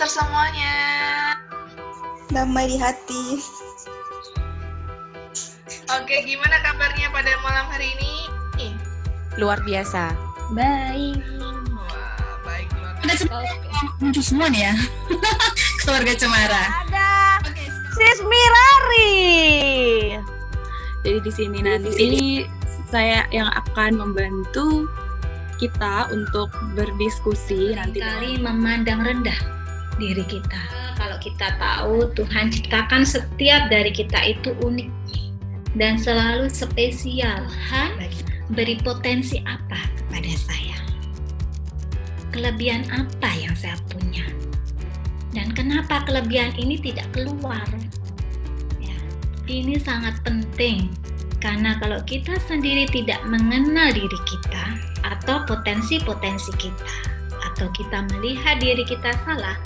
semester semuanya. Damai di hati. Oke, gimana kabarnya pada malam hari ini? Luar biasa. Baik. Wah, baik luar Ada biasa. muncul semua nih ya. Keluarga Cemara. Ada Sis Mirari. Jadi di sini nanti saya yang akan membantu kita untuk berdiskusi nanti. Kali memandang rendah diri kita. Kalau kita tahu Tuhan ciptakan setiap dari kita itu unik dan selalu spesial. Tuhan beri potensi apa kepada saya? Kelebihan apa yang saya punya? Dan kenapa kelebihan ini tidak keluar? Ya, ini sangat penting karena kalau kita sendiri tidak mengenal diri kita atau potensi-potensi kita, atau kita melihat diri kita salah,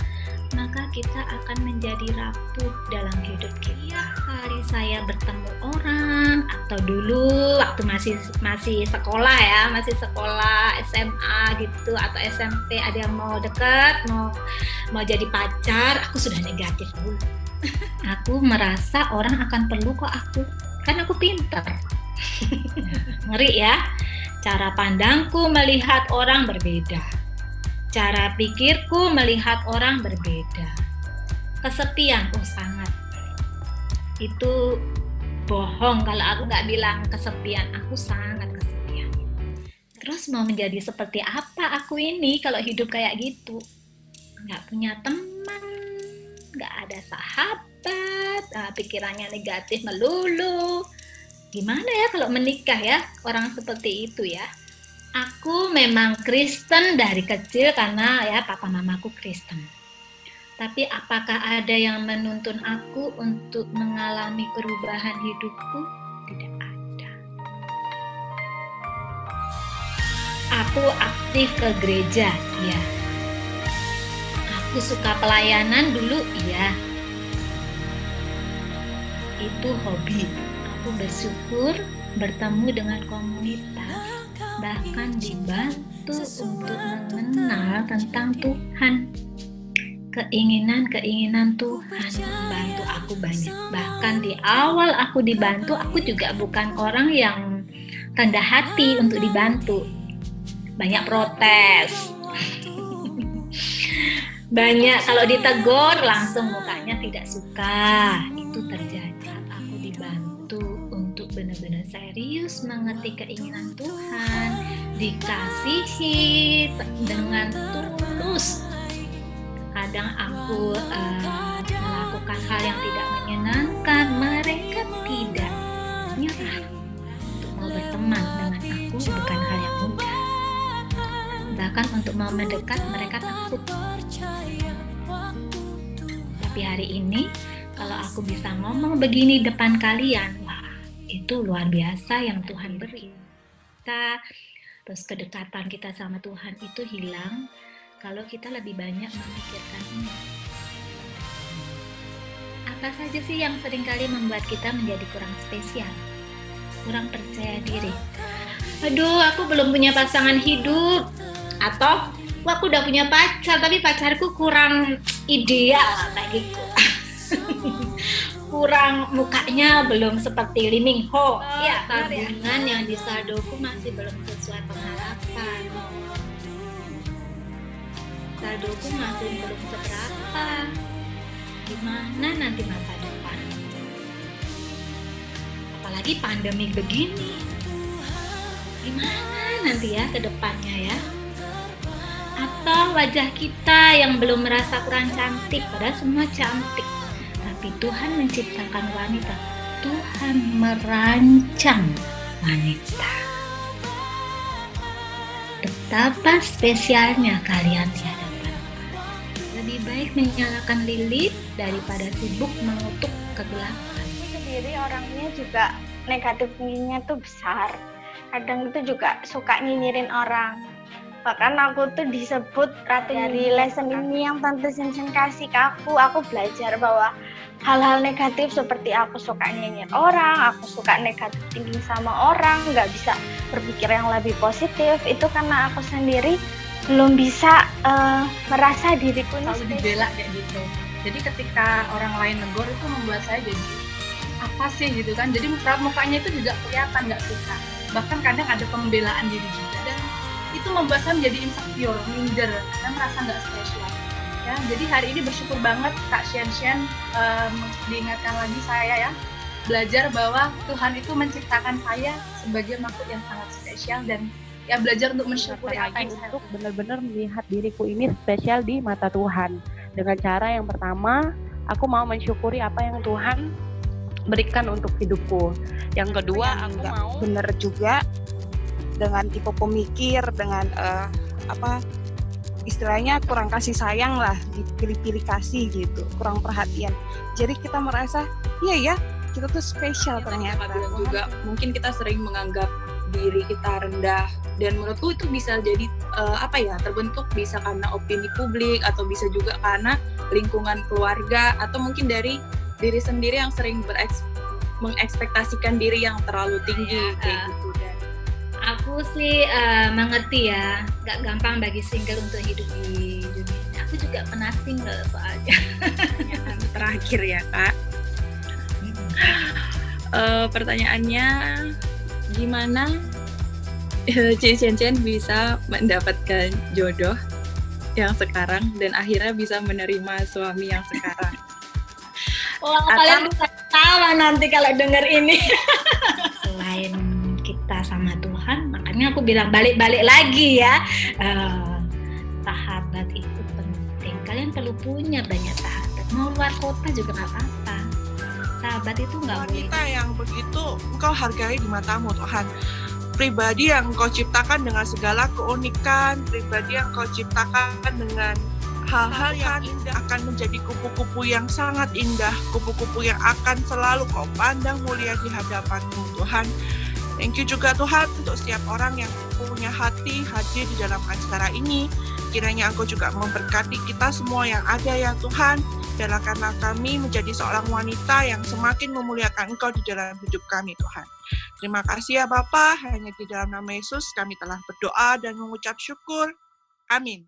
maka kita akan menjadi rapuh dalam hidup kita. Hari saya bertemu orang, atau dulu waktu masih sekolah ya, masih sekolah SMA gitu atau SMP, ada yang mau dekat, mau jadi pacar, aku sudah negatif dulu. Aku merasa orang akan perlu kok aku, kan aku pintar. Ngeri ya. Cara pandangku melihat orang berbeda. Cara pikirku melihat orang berbeda. Kesepian, sangat. Itu bohong kalau aku nggak bilang kesepian. Aku sangat kesepian. Terus mau menjadi seperti apa aku ini kalau hidup kayak gitu? Nggak punya teman, nggak ada sahabat, pikirannya negatif melulu. Gimana ya kalau menikah ya, orang seperti itu ya. Aku memang Kristen dari kecil karena ya papa mamaku Kristen. Tapi apakah ada yang menuntun aku untuk mengalami perubahan hidupku? Tidak ada. Aku aktif ke gereja, ya. Aku suka pelayanan dulu, iya. Itu hobi. Aku bersyukur bertemu dengan komunitas, bahkan dibantu untuk mengenal tentang Tuhan. Keinginan Tuhan membantu aku banyak. Bahkan di awal aku dibantu, aku juga bukan orang yang rendah hati untuk dibantu. Banyak protes. Banyak kalau ditegur langsung mukanya tidak suka. Itu terjadi. Aku dibantu untuk benar-benar serius mengerti keinginan Tuhan, dikasihi dengan tulus. Kadang aku melakukan hal yang tidak menyenangkan, mereka tidak nyerah untuk mau berteman dengan aku, bukan hal yang mudah. Bahkan untuk mau mendekat mereka takut. Tapi hari ini kalau aku bisa ngomong begini depan kalian, wah, itu luar biasa yang Tuhan beri. Terus kedekatan kita sama Tuhan itu hilang kalau kita lebih banyak memikirkan ini. Apa saja sih yang seringkali membuat kita menjadi kurang spesial, kurang percaya diri? Aduh, aku belum punya pasangan hidup. Atau, wah, aku udah punya pacar, tapi pacarku kurang ideal kayak gitu. Kurang mukanya belum seperti Lee Min Ho. Ya, tabungan yang di saldoku masih belum sesuai pengharapan. Saldoku masih belum seberapa. Gimana nanti masa depan? Apalagi pandemi begini. Gimana nanti ya ke depannya ya? Atau wajah kita yang belum merasa kurang cantik, padahal semua cantik. Tapi Tuhan menciptakan wanita. Tuhan merancang wanita. Betapa spesialnya kalian di hadapan. Lebih baik menyalakan lilin daripada sibuk mengutuk kegelapan. Sendiri orangnya juga negatif thinkingnya tuh besar. Kadang itu juga suka nyinyirin orang. Bahkan aku tuh disebut ratu dari lesson ini yang Tante Sinsen kasih ke aku belajar bahwa hal-hal negatif seperti aku suka nyinyir orang, aku suka negatif thinking sama orang, nggak bisa berpikir yang lebih positif, itu karena aku sendiri belum bisa merasa diriku ini selalu dibela kayak gitu. Jadi ketika orang lain negor itu membuat saya jadi apa sih gitu kan. Jadi mukanya itu juga kelihatan nggak suka. Bahkan kadang ada pembelaan diri juga. Dan itu membuat saya menjadi insecure, minder, saya merasa nggak spesial. Ya, jadi hari ini bersyukur banget Kak Shen diingatkan lagi saya ya, belajar bahwa Tuhan itu menciptakan saya sebagai makhluk yang sangat spesial dan ya belajar untuk mensyukuri apa yang untuk benar-benar melihat diriku ini spesial di mata Tuhan. Dengan cara yang pertama, aku mau mensyukuri apa yang Tuhan berikan untuk hidupku. Yang kedua, aku mau benar juga dengan tipe pemikir, dengan istilahnya kurang kasih sayang lah, dipilih-pilih kasih gitu, kurang perhatian. Jadi kita merasa, iya ya, kita tuh spesial ternyata. Juga mungkin kita sering menganggap diri kita rendah, dan menurutku itu bisa jadi terbentuk bisa karena opini publik, atau bisa juga karena lingkungan keluarga, atau mungkin dari diri sendiri yang sering mengekspektasikan diri yang terlalu tinggi kayak gitu. Dan aku sih mengerti ya, gak gampang bagi single untuk hidup di dunia ini. Aku juga pernah single soalnya. Pertanyaan terakhir ya Kak. Pertanyaannya, gimana Ci Chen bisa mendapatkan jodoh yang sekarang dan akhirnya bisa menerima suami yang sekarang? Wah, kalian bisa tawa nanti kalau denger ini. Selain kita sama Tuhan, makanya aku bilang balik-balik lagi ya, sahabat itu penting. Kalian perlu punya banyak sahabat. Mau luar kota juga nggak apa-apa. Sahabat itu nggak boleh. Wanita yang begitu engkau hargai di matamu Tuhan. Pribadi yang engkau ciptakan dengan segala keunikan, pribadi yang engkau ciptakan dengan hal-hal yang indah, akan menjadi kupu-kupu yang sangat indah, kupu-kupu yang akan selalu kau pandang mulia di hadapan-Mu Tuhan. Thank you juga Tuhan untuk setiap orang yang punya hati hadir di dalam acara ini. Kiranya Engkau juga memberkati kita semua yang ada ya Tuhan. Biarlah kami menjadi seorang wanita yang semakin memuliakan Engkau di dalam hidup kami Tuhan. Terima kasih ya Bapa, hanya di dalam nama Yesus kami telah berdoa dan mengucap syukur. Amin.